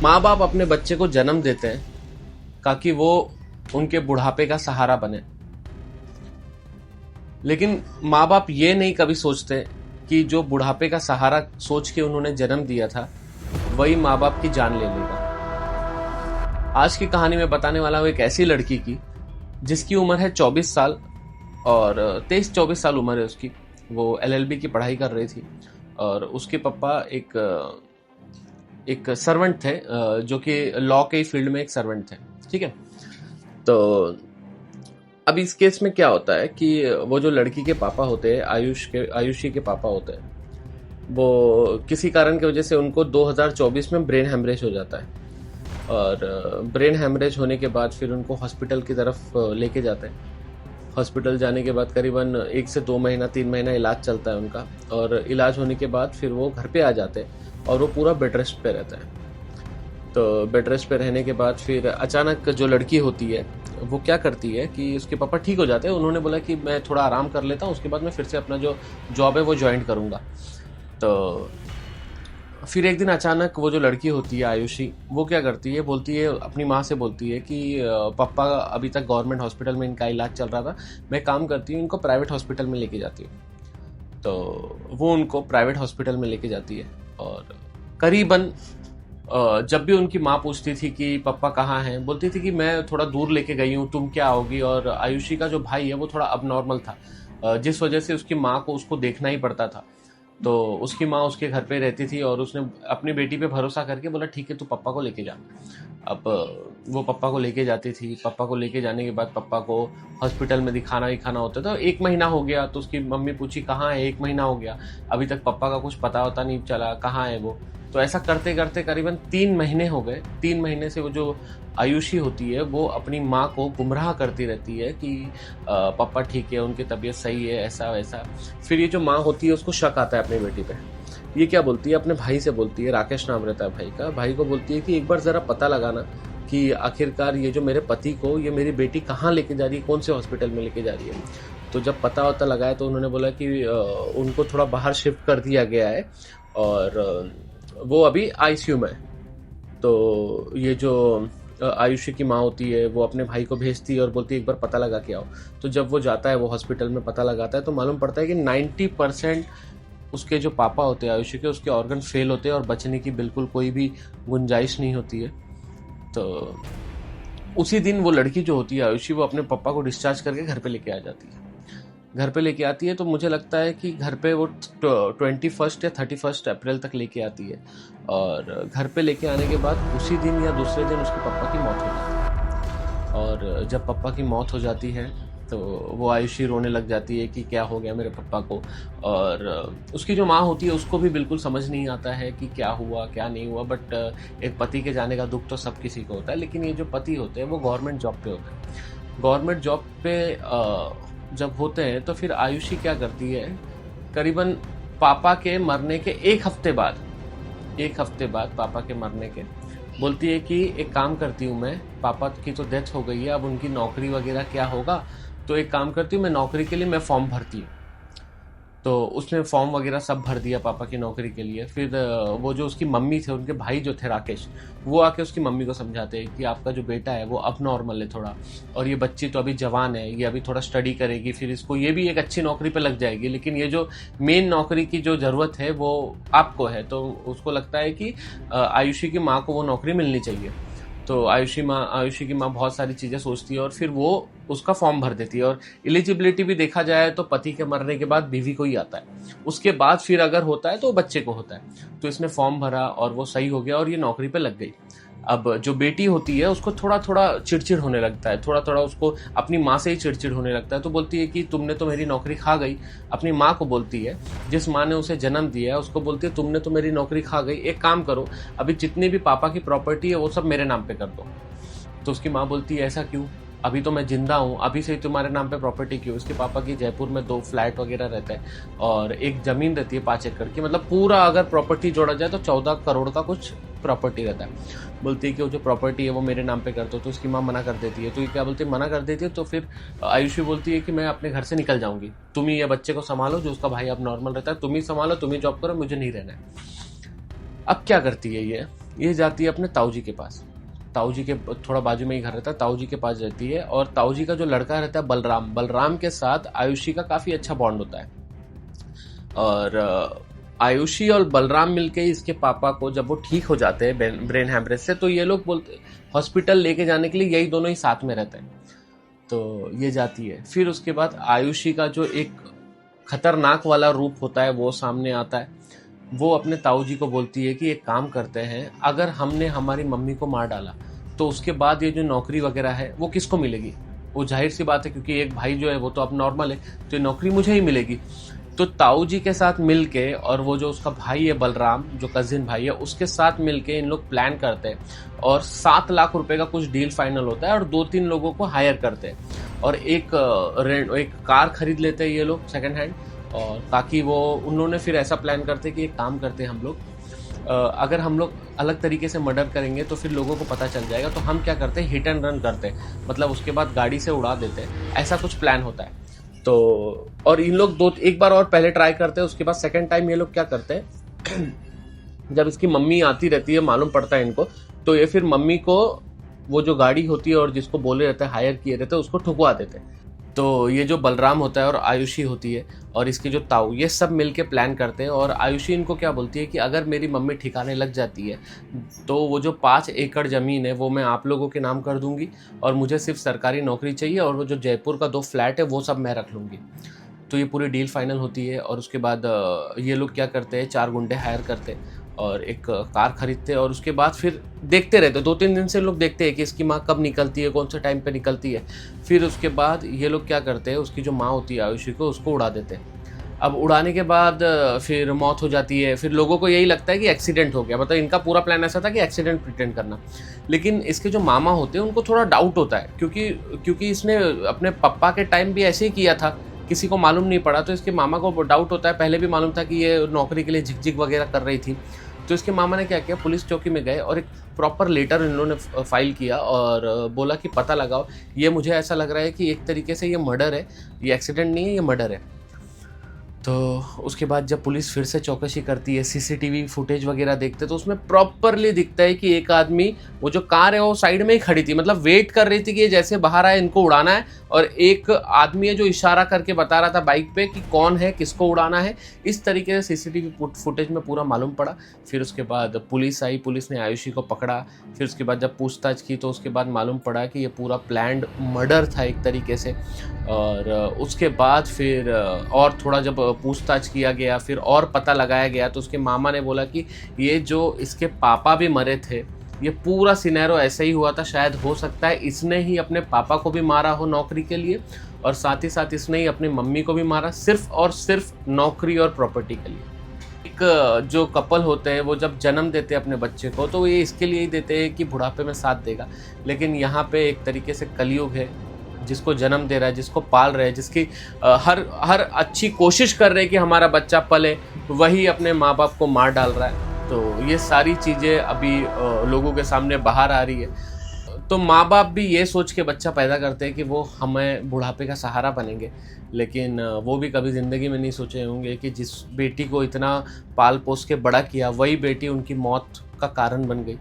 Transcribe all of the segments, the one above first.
माँ बाप अपने बच्चे को जन्म देते हैं ताकि वो उनके बुढ़ापे का सहारा बने, लेकिन माँ बाप ये नहीं कभी सोचते कि जो बुढ़ापे का सहारा सोच के उन्होंने जन्म दिया था वही माँ बाप की जान ले लेगा। आज की कहानी में बताने वाला हूं एक ऐसी लड़की की जिसकी उम्र है 24 साल और 23-24 साल उम्र है उसकी। वो एलएलबी की पढ़ाई कर रही थी और उसके पापा एक सर्वेंट थे, जो कि लॉ के फील्ड में एक सर्वेंट थे। ठीक है, तो अब इस केस में क्या होता है कि वो जो लड़की के पापा होते हैं, आयुषी के पापा होते हैं, वो किसी कारण की वजह से उनको 2024 में ब्रेन हेमरेज हो जाता है और ब्रेन हेमरेज होने के बाद फिर उनको हॉस्पिटल की तरफ लेके जाते हैं। हॉस्पिटल जाने के बाद करीबन 1 से 2 महीना 3 महीना इलाज चलता है उनका, और इलाज होने के बाद फिर वो घर पे आ जाते हैं और वो पूरा बेड रेस्ट पे रहता है। तो बेड रेस्ट पे रहने के बाद फिर अचानक जो लड़की होती है वो क्या करती है कि उसके पापा ठीक हो जाते हैं। उन्होंने बोला कि मैं थोड़ा आराम कर लेता हूँ, उसके बाद मैं फिर से अपना जो जॉब है वो ज्वाइन करूँगा। तो फिर एक दिन अचानक वो जो लड़की होती है आयुषी, वो क्या करती है, बोलती है अपनी माँ से, बोलती है कि पापा अभी तक गवर्नमेंट हॉस्पिटल में इनका इलाज चल रहा था, मैं काम करती हूँ, इनको प्राइवेट हॉस्पिटल में लेके जाती हूँ। तो वो उनको प्राइवेट हॉस्पिटल में लेके जाती है और करीबन जब भी उनकी माँ पूछती थी कि पापा कहाँ हैं, बोलती थी कि मैं थोड़ा दूर लेके गई हूँ, तुम क्या होगी। और आयुषी का जो भाई है वो थोड़ा अबनॉर्मल था, जिस वजह से उसकी माँ को उसको देखना ही पड़ता था। तो उसकी माँ उसके घर पे रहती थी और उसने अपनी बेटी पे भरोसा करके बोला ठीक है तू पप्पा को लेके जा। अब वो पप्पा को लेके जाती थी। पप्पा को लेके जाने के बाद पप्पा को हॉस्पिटल में दिखाना होता था। 1 महीना हो गया तो उसकी मम्मी पूछी कहाँ है, 1 महीना हो गया अभी तक पप्पा का कुछ पता होता नहीं चला, कहाँ है वो। तो ऐसा करते करते करीबन 3 महीने हो गए। 3 महीने से वो जो आयुषी होती है वो अपनी माँ को गुमराह करती रहती है कि पापा ठीक है, उनकी तबीयत सही है, ऐसा वैसा। फिर ये जो माँ होती है उसको शक आता है अपनी बेटी पे। ये क्या बोलती है, अपने भाई से बोलती है, राकेश नाम रहता है भाई का, भाई को बोलती है कि एक बार जरा पता लगाना कि आखिरकार ये जो मेरे पति को ये मेरी बेटी कहाँ लेके जा रही है, कौन से हॉस्पिटल में लेके जा रही है। तो जब पता वता लगाया तो उन्होंने बोला कि उनको थोड़ा बाहर शिफ्ट कर दिया गया है और वो अभी आईसीयू में। तो ये जो आयुषी की माँ होती है वो अपने भाई को भेजती है और बोलती है एक बार पता लगा के आओ। तो जब वो जाता है, वो हॉस्पिटल में पता लगाता है तो मालूम पड़ता है कि 90% उसके जो पापा होते हैं आयुषी के, उसके ऑर्गन फेल होते हैं और बचने की बिल्कुल कोई भी गुंजाइश नहीं होती है। तो उसी दिन वो लड़की जो होती है आयुषी, वो अपने पापा को डिस्चार्ज करके घर पे लेके आ जाती है। घर पे लेके आती है तो मुझे लगता है कि घर पे वो 21 या 31 अप्रैल तक लेके आती है। और घर पे लेके आने के बाद उसी दिन या दूसरे दिन उसके पापा की मौत हो जाती है। और जब पापा की मौत हो जाती है तो वो आयुषी रोने लग जाती है कि क्या हो गया मेरे पापा को। और उसकी जो माँ होती है उसको भी बिल्कुल समझ नहीं आता है कि क्या हुआ क्या नहीं हुआ। बट एक पति के जाने का दुख तो सब किसी को होता है, लेकिन ये जो पति होते हैं वो गवर्नमेंट जॉब पे होते हैं। गवर्नमेंट जॉब पे जब होते हैं तो फिर आयुषी क्या करती है, करीबन पापा के मरने के 1 हफ्ते बाद पापा के मरने के बोलती है कि एक काम करती हूँ, मैं पापा की तो डेथ हो गई है, अब उनकी नौकरी वगैरह क्या होगा, तो एक काम करती हूँ मैं नौकरी के लिए मैं फॉर्म भरती हूँ। तो उसने फॉर्म वगैरह सब भर दिया पापा की नौकरी के लिए। फिर वो जो उसकी मम्मी थे, उनके भाई जो थे राकेश, वो आके उसकी मम्मी को समझाते हैं कि आपका जो बेटा है वो अब नॉर्मल है थोड़ा, और ये बच्ची तो अभी जवान है, ये अभी थोड़ा स्टडी करेगी, फिर इसको ये भी एक अच्छी नौकरी पे लग जाएगी, लेकिन ये जो मेन नौकरी की जो ज़रूरत है वो आपको है। तो उसको लगता है कि आयुषी की माँ को वो नौकरी मिलनी चाहिए। तो आयुषी की माँ बहुत सारी चीज़ें सोचती है और फिर वो उसका फॉर्म भर देती है। और एलिजिबिलिटी भी देखा जाए तो पति के मरने के बाद बीवी को ही आता है, उसके बाद फिर अगर होता है तो बच्चे को होता है। तो इसने फॉर्म भरा और वो सही हो गया और ये नौकरी पे लग गई। अब जो बेटी होती है उसको थोड़ा थोड़ा चिड़चिड़ होने लगता है, थोड़ा थोड़ा उसको अपनी माँ से ही चिड़चिड़ होने लगता है। तो बोलती है कि तुमने तो मेरी नौकरी खा गई। अपनी माँ को बोलती है, जिस माँ ने उसे जन्म दिया है उसको बोलती है तुमने तो मेरी नौकरी खा गई, एक काम करो अभी जितनी भी पापा की प्रॉपर्टी है वो सब मेरे नाम पे कर दो। तो उसकी माँ बोलती है ऐसा क्यों, अभी तो मैं जिंदा हूँ, अभी से ही तुम्हारे नाम पे प्रॉपर्टी क्यों। उसके पापा की जयपुर में 2 फ्लैट वगैरह रहते हैं और एक जमीन रहती है 5 एकड़ की, मतलब पूरा अगर प्रॉपर्टी जोड़ा जाए तो 14 करोड़ का कुछ प्रॉपर्टी रहता है। बोलती है कि वो जो प्रॉपर्टी है वो मेरे नाम पे कर दो। तो उसकी माँ मना कर देती है। तो ये क्या बोलती है, मना कर देती है। तो फिर आयुषी बोलती है कि मैं अपने घर से निकल जाऊंगी, तुम ही ये बच्चे को संभालो, जो उसका भाई अब नॉर्मल रहता है तुम ही संभालो, तुम ही जॉब करो, मुझे नहीं रहना है। अब क्या करती है ये, ये जाती है अपने ताऊ जी के पास। ताऊ जी के थोड़ा बाजू में ही घर रहता है, ताऊ जी के पास रहती है। और ताऊ जी का जो लड़का रहता है बलराम, बलराम के साथ आयुषी का काफ़ी अच्छा बॉन्ड होता है। और आयुषी और बलराम मिलके इसके पापा को, जब वो ठीक हो जाते हैं ब्रेन हैमरेज से, तो ये लोग बोलते हॉस्पिटल लेके जाने के लिए यही दोनों ही साथ में रहते हैं। तो ये जाती है। फिर उसके बाद आयुषी का जो एक खतरनाक वाला रूप होता है वो सामने आता है। वो अपने ताऊ जी को बोलती है कि एक काम करते हैं, अगर हमने हमारी मम्मी को मार डाला तो उसके बाद ये जो नौकरी वगैरह है वो किसको मिलेगी? वो जाहिर सी बात है, क्योंकि एक भाई जो है वो तो अब नॉर्मल है, तो ये नौकरी मुझे ही मिलेगी। तो ताऊ जी के साथ मिलके और वो जो उसका भाई है बलराम, जो कजिन भाई है, उसके साथ मिलके इन लोग प्लान करते हैं और 7 लाख रुपए का कुछ डील फाइनल होता है और 2-3 लोगों को हायर करते हैं और एक कार खरीद लेते हैं ये लोग सेकंड हैंड। और ताकि वो उन्होंने फिर ऐसा प्लान करते कि एक काम करते हैं हम लोग, अगर हम लोग अलग तरीके से मर्डर करेंगे तो फिर लोगों को पता चल जाएगा, तो हम क्या करते हैं, हिट एंड रन करते हैं, मतलब उसके बाद गाड़ी से उड़ा देते हैं। ऐसा कुछ प्लान होता है। तो और इन लोग एक बार और पहले ट्राई करते हैं। उसके बाद सेकंड टाइम ये लोग क्या करते हैं, जब इसकी मम्मी आती रहती है, मालूम पड़ता है इनको, तो ये फिर मम्मी को वो जो गाड़ी होती है और जिसको बोले रहते हैं, हायर किए रहते हैं, उसको ठुकवा देते हैं। तो ये जो बलराम होता है और आयुषी होती है और इसके जो ताऊ, ये सब मिलके प्लान करते हैं। और आयुषी इनको क्या बोलती है कि अगर मेरी मम्मी ठिकाने लग जाती है तो वो जो 5 एकड़ ज़मीन है वो मैं आप लोगों के नाम कर दूंगी और मुझे सिर्फ सरकारी नौकरी चाहिए और वो जो जयपुर का 2 फ्लैट है वो सब मैं रख लूँगी। तो ये पूरी डील फाइनल होती है। और उसके बाद ये लोग क्या करते हैं, 4 गुंडे हायर करते हैं और एक कार खरीदते हैं। और उसके बाद फिर देखते रहते, 2-3 दिन से लोग देखते हैं कि इसकी माँ कब निकलती है, कौन से टाइम पे निकलती है। फिर उसके बाद ये लोग क्या करते हैं, उसकी जो माँ होती है आयुषी को, उसको उड़ा देते हैं। अब उड़ाने के बाद फिर मौत हो जाती है। फिर लोगों को यही लगता है कि एक्सीडेंट हो गया, मतलब इनका पूरा प्लान ऐसा था कि एक्सीडेंट प्रिटेंड करना। लेकिन इसके जो मामा होते हैं उनको थोड़ा डाउट होता है, क्योंकि इसने अपने पापा के टाइम भी ऐसे ही किया था, किसी को मालूम नहीं पड़ा। तो इसके मामा को डाउट होता है, पहले भी मालूम था कि ये नौकरी के लिए झिकझिक वगैरह कर रही थी। तो इसके मामा ने क्या किया, पुलिस चौकी में गए और एक प्रॉपर लेटर इन्होंने फाइल किया और बोला कि पता लगाओ, ये मुझे ऐसा लग रहा है कि एक तरीके से ये मर्डर है, ये एक्सीडेंट नहीं है, ये मर्डर है। तो उसके बाद जब पुलिस फिर से चौकसी करती है, सीसीटीवी फुटेज वगैरह देखते तो उसमें प्रॉपरली दिखता है कि एक आदमी, वो जो कार है वो साइड में ही खड़ी थी, मतलब वेट कर रही थी कि ये जैसे बाहर आए इनको उड़ाना है। और एक आदमी है जो इशारा करके बता रहा था बाइक पे कि कौन है, किसको उड़ाना है। इस तरीके से सीसीटीवी फुटेज में पूरा मालूम पड़ा। फिर उसके बाद पुलिस आई, पुलिस ने आयुषी को पकड़ा। फिर उसके बाद जब पूछताछ की तो उसके बाद मालूम पड़ा कि ये पूरा प्लान्ड मर्डर था एक तरीके से। और उसके बाद फिर और थोड़ा जब पूछताछ किया गया, फिर और पता लगाया गया, तो उसके मामा ने बोला कि ये जो इसके पापा भी मरे थे, ये पूरा सिनेरियो ऐसे ही हुआ था। शायद हो सकता है इसने ही अपने पापा को भी मारा हो नौकरी के लिए, और साथ ही साथ इसने ही अपनी मम्मी को भी मारा, सिर्फ और सिर्फ नौकरी और प्रॉपर्टी के लिए। एक जो कपल होते हैं वो जब जन्म देते हैं अपने बच्चे को, तो ये इसके लिए ही देते हैं कि बुढ़ापे में साथ देगा। लेकिन यहाँ पे एक तरीके से कलयुग है, जिसको जन्म दे रहा है, जिसको पाल रहे हैं, जिसकी हर अच्छी कोशिश कर रहे हैं कि हमारा बच्चा पले, वही अपने माँ बाप को मार डाल रहा है। तो ये सारी चीज़ें अभी लोगों के सामने बाहर आ रही है। तो माँ बाप भी ये सोच के बच्चा पैदा करते हैं कि वो हमें बुढ़ापे का सहारा बनेंगे, लेकिन वो भी कभी ज़िंदगी में नहीं सोचे होंगे कि जिस बेटी को इतना पाल पोस के बड़ा किया, वही बेटी उनकी मौत का कारण बन गई।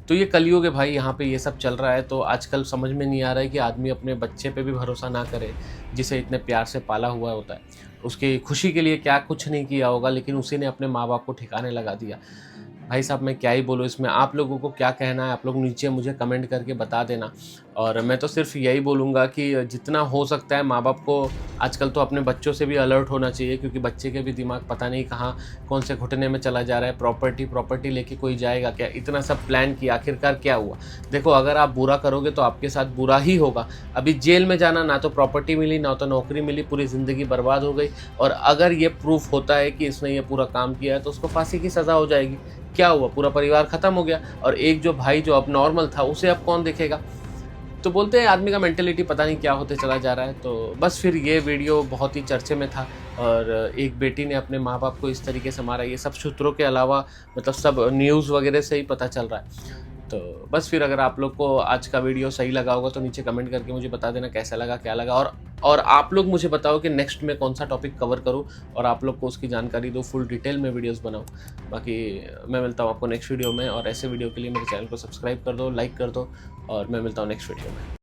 तो ये कलयुग है भाई, यहाँ पे ये सब चल रहा है। तो आजकल समझ में नहीं आ रहा है कि आदमी अपने बच्चे पे भी भरोसा ना करे, जिसे इतने प्यार से पाला हुआ होता है। उसकी खुशी के लिए क्या कुछ नहीं किया होगा, लेकिन उसी ने अपने माँ बाप को ठिकाने लगा दिया। भाई साहब मैं क्या ही बोलूँ इसमें, आप लोगों को क्या कहना है आप लोग नीचे मुझे कमेंट करके बता देना। और मैं तो सिर्फ यही बोलूँगा कि जितना हो सकता है माँ बाप को आजकल तो अपने बच्चों से भी अलर्ट होना चाहिए, क्योंकि बच्चे के भी दिमाग पता नहीं कहाँ कौन से घुटने में चला जा रहा है। प्रॉपर्टी लेके कोई जाएगा क्या? इतना सब प्लान किया, आखिरकार क्या हुआ? देखो, अगर आप बुरा करोगे तो आपके साथ बुरा ही होगा। अभी जेल में जाना, ना तो प्रॉपर्टी मिली ना तो नौकरी मिली, पूरी ज़िंदगी बर्बाद हो गई। और अगर ये प्रूफ होता है कि इसने ये पूरा काम किया है तो उसको फांसी की सज़ा हो जाएगी। क्या हुआ? पूरा परिवार ख़त्म हो गया। और एक जो भाई जो अब नॉर्मल था, उसे अब कौन देखेगा? तो बोलते हैं आदमी का मेंटेलिटी पता नहीं क्या होते चला जा रहा है। तो बस फिर ये वीडियो बहुत ही चर्चे में था, और एक बेटी ने अपने माँ बाप को इस तरीके से मारा, ये सब सूत्रों के अलावा मतलब सब न्यूज़ वगैरह से ही पता चल रहा है। तो बस फिर अगर आप लोग को आज का वीडियो सही लगा होगा तो नीचे कमेंट करके मुझे बता देना कैसा लगा, क्या लगा, और आप लोग मुझे बताओ कि नेक्स्ट में कौन सा टॉपिक कवर करूं और आप लोग को उसकी जानकारी दो, फुल डिटेल में वीडियोस बनाऊं। बाकी मैं मिलता हूं आपको नेक्स्ट वीडियो में, और ऐसे वीडियो के लिए मेरे चैनल को सब्सक्राइब कर दो, लाइक कर दो, और मैं मिलता हूं नेक्स्ट वीडियो में।